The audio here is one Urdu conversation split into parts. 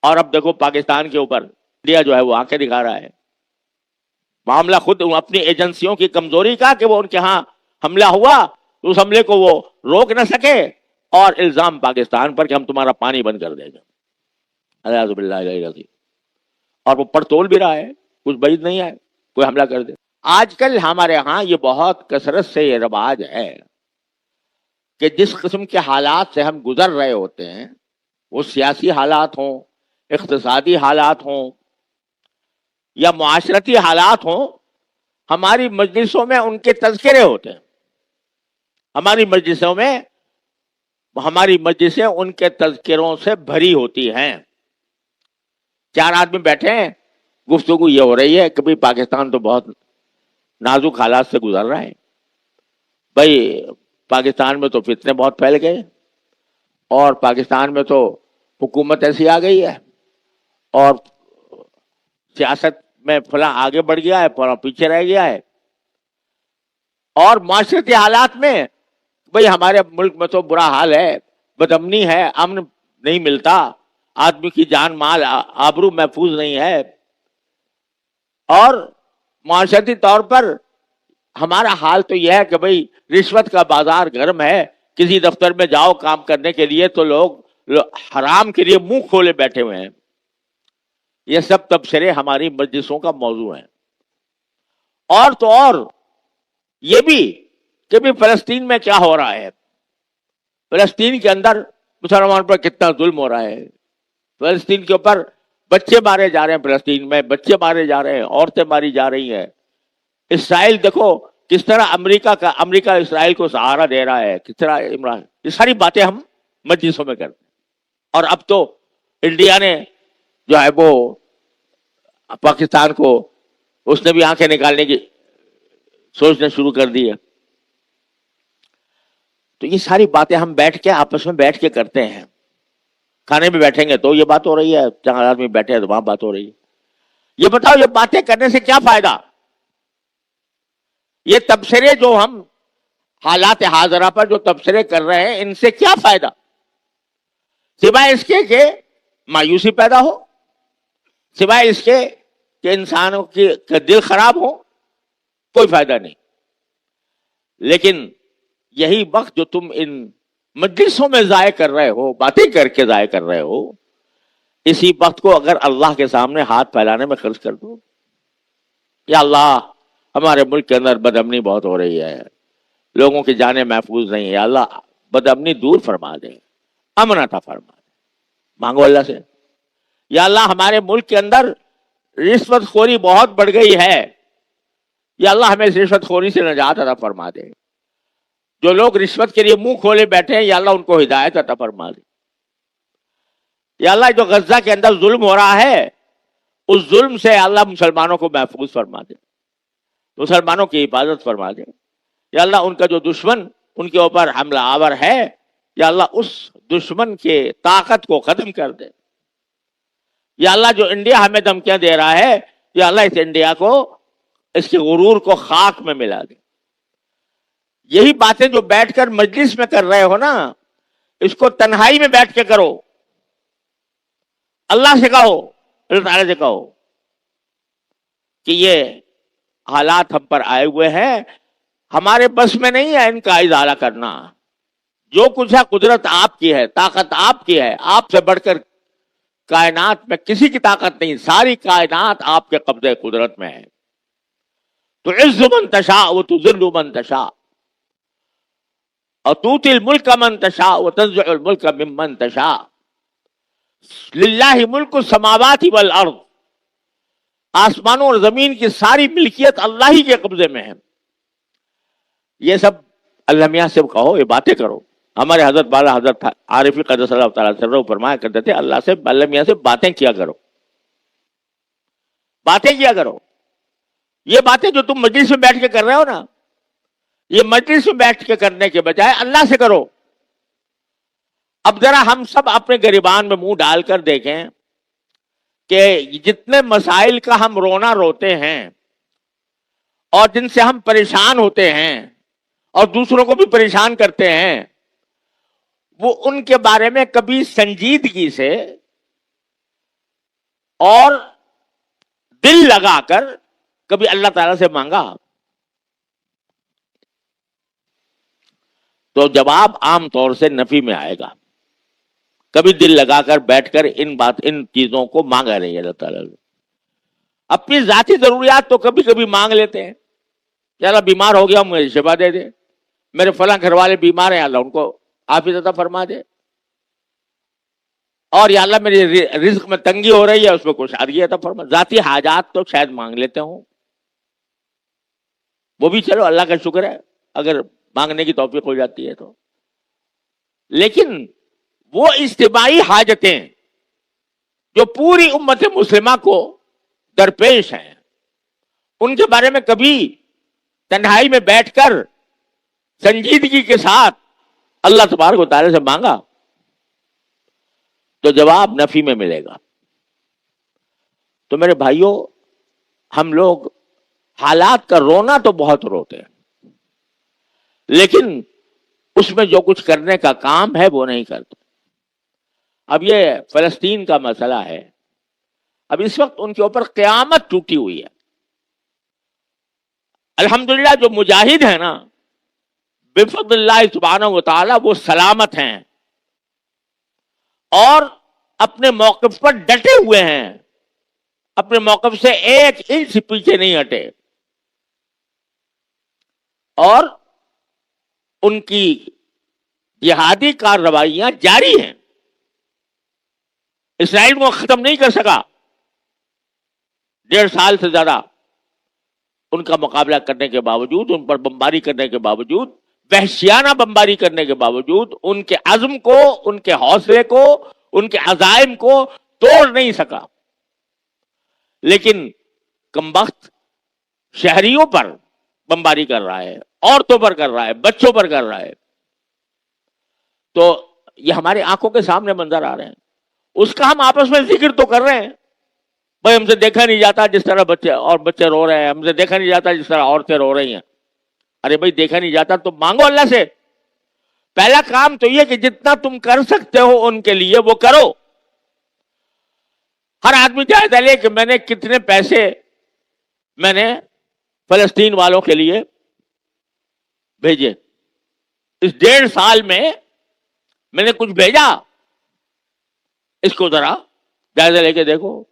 اور اب دیکھو پاکستان کے اوپر انڈیا جو ہے وہ آنکھیں دکھا رہا ہے. معاملہ خود اپنی ایجنسیوں کی کمزوری کا کہ وہ ان کے ہاں حملہ ہوا تو اس حملے کو وہ روک نہ سکے, اور الزام پاکستان پر کہ ہم تمہارا پانی بند کر دیں گے. اعوذ باللہ العظیم. اور وہ پڑتول بھی رہا ہے, کچھ بعید نہیں ہے کوئی حملہ کر دے. آج کل ہمارے ہاں یہ بہت کثرت سے یہ رواج ہے کہ جس قسم کے حالات سے ہم گزر رہے ہوتے ہیں, وہ سیاسی حالات ہوں, اقتصادی حالات ہوں یا معاشرتی حالات ہوں, ہماری مجلسوں میں ان کے تذکرے ہوتے ہیں. ہماری مجلسیں ان کے تذکروں سے بھری ہوتی ہیں. 4 آدمی بیٹھے ہیں, گفتگو یہ ہو رہی ہے کہ بھئی پاکستان تو بہت نازک حالات سے گزر رہا ہے. بھئی پاکستان میں تو فتنے بہت پھیل گئے, اور پاکستان میں تو حکومت ایسی آ گئی ہے, اور سیاست میں فلاں آگے بڑھ گیا ہے, فلاں پیچھے رہ گیا ہے. اور معاشرتی حالات میں بھئی ہمارے ملک میں تو برا حال ہے, بدامنی ہے, امن نہیں ملتا, آدمی کی جان مال آبرو محفوظ نہیں ہے. اور معاشرتی طور پر ہمارا حال تو یہ ہے کہ بھئی رشوت کا بازار گرم ہے. کسی دفتر میں جاؤ کام کرنے کے لیے تو لوگ حرام کے لیے منہ کھولے بیٹھے ہوئے ہیں. یہ سب تبصرے ہماری مجلسوں کا موضوع ہیں. اور تو اور یہ بھی کہ بھی فلسطین میں کیا ہو رہا ہے, فلسطین کے اندر مسلمان پر کتنا ظلم ہو رہا ہے, فلسطین کے اوپر بچے مارے جا رہے ہیں, فلسطین میں بچے مارے جا رہے ہیں, عورتیں ماری جا رہی ہیں. اسرائیل دیکھو کس طرح امریکہ اسرائیل کو سہارا دے رہا ہے, کس طرح عمران, یہ ساری باتیں ہم مجلسوں میں کرتے ہیں. اور اب تو انڈیا نے جو ہے وہ پاکستان کو, اس نے بھی آنکھیں نکالنے کی سوچنا شروع کر دی ہے. تو یہ ساری باتیں ہم بیٹھ کے آپس میں بیٹھ کے کرتے ہیں. کھانے میں بیٹھیں گے تو یہ بات ہو رہی ہے, 4 آدمی بیٹھے ہیں تو وہاں بات ہو رہی ہے. یہ بتاؤ یہ باتیں کرنے سے کیا فائدہ؟ یہ تبصرے جو ہم حالات حاضرہ پر جو تبصرے کر رہے ہیں, ان سے کیا فائدہ سوائے اس کے کہ مایوسی پیدا ہو, سوائے اس کے کہ انسانوں کے دل خراب ہو, کوئی فائدہ نہیں. لیکن یہی وقت جو تم ان مجلسوں میں ضائع کر رہے ہو, باتیں کر کے ضائع کر رہے ہو, اسی وقت کو اگر اللہ کے سامنے ہاتھ پھیلانے میں خرچ کر دو. یا اللہ ہمارے ملک کے اندر بدامنی بہت ہو رہی ہے, لوگوں کی جانیں محفوظ نہیں ہے, یا اللہ بدامنی دور فرما دے, امن عطا فرما دے. مانگو اللہ سے, یا اللہ ہمارے ملک کے اندر رشوت خوری بہت بڑھ گئی ہے, یا اللہ ہمیں اس رشوت خوری سے نجات عطا فرما دے. جو لوگ رشوت کے لیے منہ کھولے بیٹھے ہیں, یا اللہ ان کو ہدایت عطا فرما دے. یا اللہ جو غزہ کے اندر ظلم ہو رہا ہے, اس ظلم سے اللہ مسلمانوں کو محفوظ فرما دے, مسلمانوں کی حفاظت فرما دے. یا اللہ ان کا جو دشمن ان کے اوپر حملہ آور ہے, یا اللہ اس دشمن کے طاقت کو ختم کر دے. یا اللہ جو انڈیا ہمیں دھمکیاں دے رہا ہے, یا اللہ اس انڈیا کو, اس کے غرور کو خاک میں ملا دے. یہی باتیں جو بیٹھ کر مجلس میں کر رہے ہو نا, اس کو تنہائی میں بیٹھ کے کرو. اللہ سے کہو, اللہ تعالیٰ سے کہو کہ یہ حالات ہم پر آئے ہوئے ہیں, ہمارے بس میں نہیں ہے ان کا ازالہ کرنا. جو کچھ ہے قدرت آپ کی ہے, طاقت آپ کی ہے, آپ سے بڑھ کر کائنات میں کسی کی طاقت نہیں, ساری کائنات آپ کے قبضے قدرت میں ہے. تو عز من تشاء و تذل من تشاء اور توتی الملک من تشاء و تنزع الملک ممن تشاء. للہ ملک السماوات والارض, آسمانوں اور زمین کی ساری ملکیت اللہ ہی کے قبضے میں ہے. یہ سب اللہ میاں سے کہو, یہ باتیں کرو. ہمارے حضرت بالا حضرت عارفی قدس اللہ تعالیٰ سرہ فرمایا کرتے تھے, اللہ سے, اللہ میاں سے باتیں کیا کرو, باتیں کیا کرو. یہ باتیں جو تم مجلس میں بیٹھ کے کر رہے ہو نا, یہ مجلس میں بیٹھ کے کرنے کے بجائے اللہ سے کرو. اب ذرا ہم سب اپنے گریبان میں منہ ڈال کر دیکھیں کہ جتنے مسائل کا ہم رونا روتے ہیں اور جن سے ہم پریشان ہوتے ہیں اور دوسروں کو بھی پریشان کرتے ہیں, وہ ان کے بارے میں کبھی سنجیدگی سے اور دل لگا کر کبھی اللہ تعالیٰ سے مانگا؟ تو جواب عام طور سے نفی میں آئے گا. کبھی دل لگا کر بیٹھ کر ان چیزوں کو مانگا نہیں اللہ تعالیٰ سے. اپنی ذاتی ضروریات تو کبھی کبھی مانگ لیتے ہیں، یا اللہ بیمار ہو گیا مجھے شفا دے دے، میرے فلاں گھر والے بیمار ہیں اللہ ان کو عافیت عطا فرما دے، اور یا اللہ میری رزق میں تنگی ہو رہی ہے اس میں کچھ شادی عطا فرما. ذاتی حاجات تو شاید مانگ لیتے ہوں، وہ بھی چلو اللہ کا شکر ہے اگر مانگنے کی توفیق ہو جاتی ہے تو. لیکن وہ اجتماعی حاجتیں جو پوری امت مسلمہ کو درپیش ہیں، ان کے بارے میں کبھی تنہائی میں بیٹھ کر سنجیدگی کے ساتھ اللہ تبارک و تعالی سے مانگا تو جواب نفی میں ملے گا. تو میرے بھائیوں، ہم لوگ حالات کا رونا تو بہت روتے ہیں، لیکن اس میں جو کچھ کرنے کا کام ہے وہ نہیں کرتے. اب یہ فلسطین کا مسئلہ ہے، اب اس وقت ان کے اوپر قیامت ٹوٹی ہوئی ہے. الحمدللہ جو مجاہد ہیں نا، بفضل اللہ سبحانہ و تعالی وہ سلامت ہیں اور اپنے موقف پر ڈٹے ہوئے ہیں، اپنے موقف سے ایک انچ پیچھے نہیں ہٹے، اور ان کی جہادی کارروائیاں جاری ہیں. اسرائیل کو ختم نہیں کر سکا. 1.5 سال سے زیادہ ان کا مقابلہ کرنے کے باوجود، ان پر بمباری کرنے کے باوجود، وحشیانہ بمباری کرنے کے باوجود، ان کے عزم کو، ان کے حوصلے کو، ان کے عزائم کو توڑ نہیں سکا. لیکن کمبخت شہریوں پر بمباری کر رہا ہے، عورتوں پر کر رہا ہے، بچوں پر کر رہا ہے. تو یہ ہماری آنکھوں کے سامنے منظر آ رہے ہیں. اس کا ہم آپس میں ذکر تو کر رہے ہیں، بھائی ہم سے دیکھا نہیں جاتا جس طرح بچے رو رہے ہیں، ہم سے دیکھا نہیں جاتا جس طرح عورتیں رو رہی ہیں. ارے بھائی دیکھا نہیں جاتا تو مانگو اللہ سے. پہلا کام تو یہ کہ جتنا تم کر سکتے ہو ان کے لیے وہ کرو. ہر آدمی جائزہ لے کہ میں نے کتنے پیسے میں نے فلسطین والوں کے لیے بھیجے، اس 1.5 سال میں نے کچھ بھیجا. اس کو ذرا جائزہ لے کے دیکھو.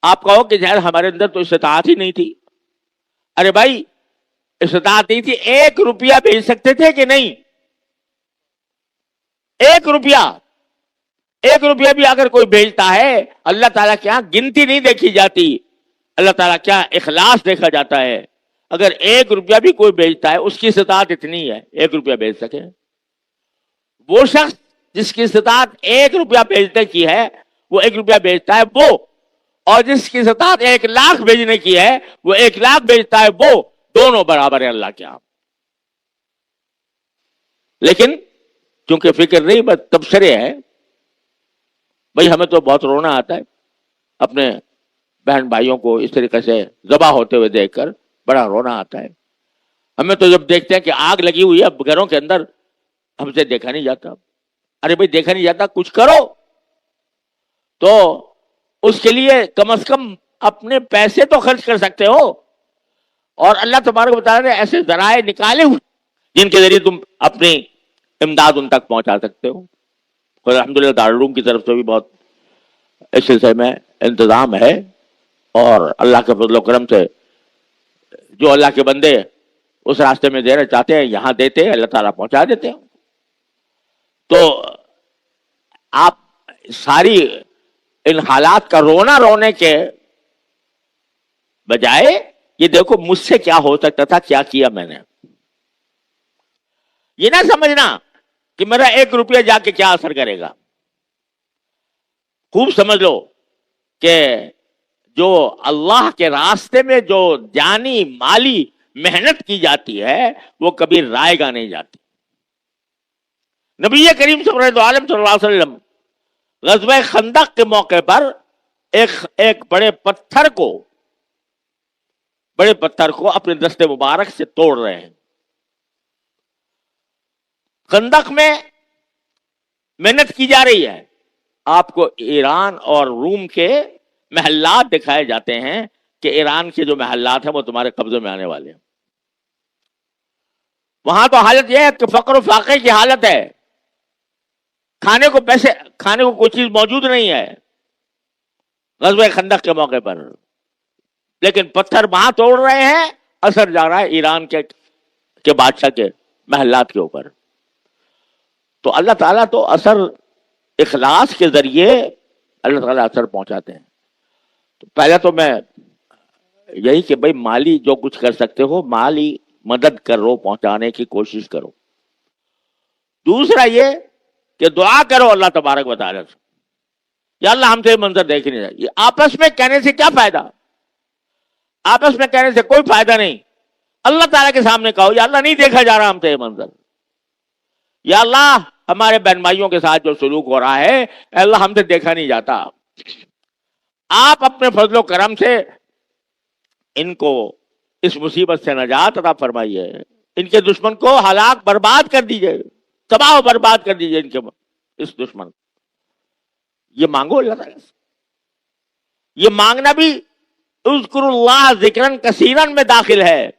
آپ کہو کہ شاید ہمارے اندر تو استطاعت ہی نہیں تھی. ارے بھائی استطاعت نہیں تھی، 1 روپیہ بھیج سکتے تھے کہ نہیں؟ 1 روپیہ بھی اگر کوئی بھیجتا ہے، اللہ تعالیٰ کیا گنتی نہیں دیکھی جاتی، اللہ تعالیٰ کیا اخلاص دیکھا جاتا ہے. اگر 1 روپیہ بھی کوئی بھیجتا ہے، اس کی استطاعت اتنی ہے 1 روپیہ بھیج سکے. وہ شخص جس کی استطاعت 1 روپیہ بھیجنے کی ہے وہ 1 روپیہ بھیجتا ہے وہ، اور جس کی استطاعت 1 لاکھ بھیجنے کی ہے وہ 1 لاکھ بھیجتا ہے وہ. دونوں برابر ہے اللہ کے ہاں. لیکن چونکہ فکر نہیں، بس تبصرے ہے. بھائی ہمیں تو بہت رونا آتا ہے اپنے بہن بھائیوں کو اس طریقے سے ذبح ہوتے ہوئے دیکھ کر، بڑا رونا آتا ہے. ہمیں تو جب دیکھتے ہیں کہ آگ لگی ہوئی ہے گھروں کے اندر، ہم سے دیکھا نہیں جاتا. ارے بھائی دیکھا نہیں جاتا، کچھ کرو. تو اس کے لیے کم از کم اپنے پیسے تو خرچ کر سکتے ہو، اور اللہ تبارک و تعالیٰ نے ایسے ذرائع نکالے ہوئے جن کے ذریعے تم اپنی امداد ان تک پہنچا سکتے ہو. الحمدللہ دارالعلوم کی طرف سے بھی بہت اس سلسلے میں انتظام ہے، اور اللہ کے فضل و کرم سے جو اللہ کے بندے اس راستے میں دینا چاہتے ہیں یہاں دیتے ہیں، اللہ تعالیٰ پہنچا دیتے ہیں. تو آپ ساری ان حالات کا رونے کے بجائے یہ دیکھو مجھ سے کیا ہو سکتا تھا، کیا کیا میں نے. یہ نہ سمجھنا کہ میرا 1 روپیہ جا کے کیا اثر کرے گا. خوب سمجھ لو کہ جو اللہ کے راستے میں جو جانی مالی محنت کی جاتی ہے وہ کبھی رائے گا نہیں جاتی. نبی کریم صلی اللہ علیہ وسلم غزوہ خندق کے موقع پر ایک بڑے پتھر کو اپنے دست مبارک سے توڑ رہے ہیں. خندق میں محنت کی جا رہی ہے. آپ کو ایران اور روم کے محلات دکھائے جاتے ہیں کہ ایران کے جو محلات ہیں وہ تمہارے قبضے میں آنے والے ہیں. وہاں تو حالت یہ ہے کہ فقر و فاقے کی حالت ہے, کھانے کو کوئی چیز موجود نہیں ہے غزوہ خندق کے موقع پر, لیکن پتھر وہاں توڑ رہے ہیں, اثر جا رہا ہے ایران کے بادشاہ کے محلات کے اوپر. تو اللہ تعالیٰ تو اثر اخلاص کے ذریعے اللہ تعالیٰ اثر پہنچاتے ہیں. تو پہلے تو میں یہی کہ بھائی مالی جو کچھ کر سکتے ہو مالی مدد کرو, پہنچانے کی کوشش کرو. دوسرا یہ کہ دعا کرو اللہ تبارک و تعالیٰ سے, یا اللہ ہم سے یہ منظر دیکھ نہیں رہا. یہ آپس میں کہنے سے کیا فائدہ؟ آپس میں کہنے سے کوئی فائدہ نہیں. اللہ تعالیٰ کے سامنے کہو یا اللہ نہیں دیکھا جا رہا ہم سے یہ منظر, یا اللہ ہمارے بہن بھائیوں کے ساتھ جو سلوک ہو رہا ہے اے اللہ ہم سے دیکھا نہیں جاتا, آپ اپنے فضل و کرم سے ان کو اس مصیبت سے نجات عطا فرمائیے, ان کے دشمن کو ہلاک برباد کر دیجئے, تباہ و برباد کر دیجئے ان کے اس دشمن. یہ مانگو اللہ تعالیٰ سے. یہ مانگنا بھی اذکر اللہ ذکرن کثیرن میں داخل ہے,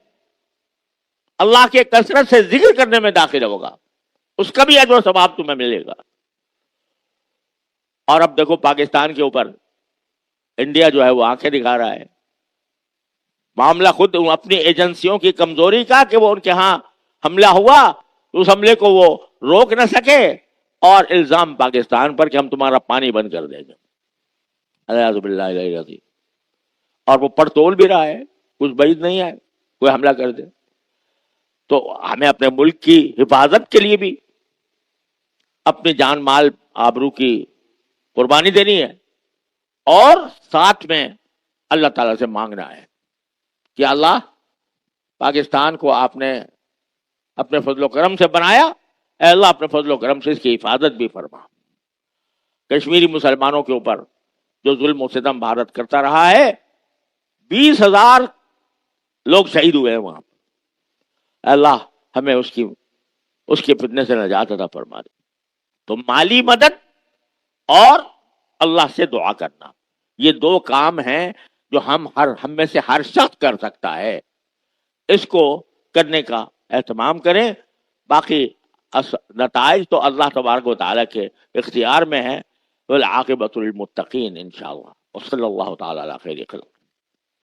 اللہ کے کثرت سے ذکر کرنے میں داخل ہوگا, اس کا بھی اجر و ثواب تمہیں ملے گا. اور اب دیکھو پاکستان کے اوپر انڈیا جو ہے وہ آنکھیں دکھا رہا ہے. معاملہ خود اپنی ایجنسیوں کی کمزوری کا کہ وہ ان کے ہاں حملہ ہوا, اس حملے کو وہ روک نہ سکے, اور الزام پاکستان پر کہ ہم تمہارا پانی بند کر دیں گے. اعوذ باللہ العلی العظیم. اور وہ پڑتول بھی رہا ہے, کچھ بعید نہیں ہے کوئی حملہ کر دے. تو ہمیں اپنے ملک کی حفاظت کے لیے بھی اپنی جان مال آبرو کی قربانی دینی ہے, اور ساتھ میں اللہ تعالیٰ سے مانگنا ہے کہ اللہ پاکستان کو آپ نے اپنے فضل و کرم سے بنایا, اے اللہ اپنے فضل و کرم سے اس کی حفاظت بھی فرما. کشمیری مسلمانوں کے اوپر جو ظلم و ستم بھارت کرتا رہا ہے, 20,000 لوگ شہید ہوئے ہیں وہاں. اے اللہ ہمیں اس کے فتنے سے نجات عطا فرما دے. تو مالی مدد اور اللہ سے دعا کرنا, یہ دو کام ہیں جو ہم میں سے ہر شخص کر سکتا ہے. اس کو کرنے کا اہتمام کریں. باقی نتائج تو اللہ تبارک و تعالیٰ کے اختیار میں ہے. والعاقبۃ للمتقین انشاءاللہ. وصلی اللہ تعالی علی خیر خلق.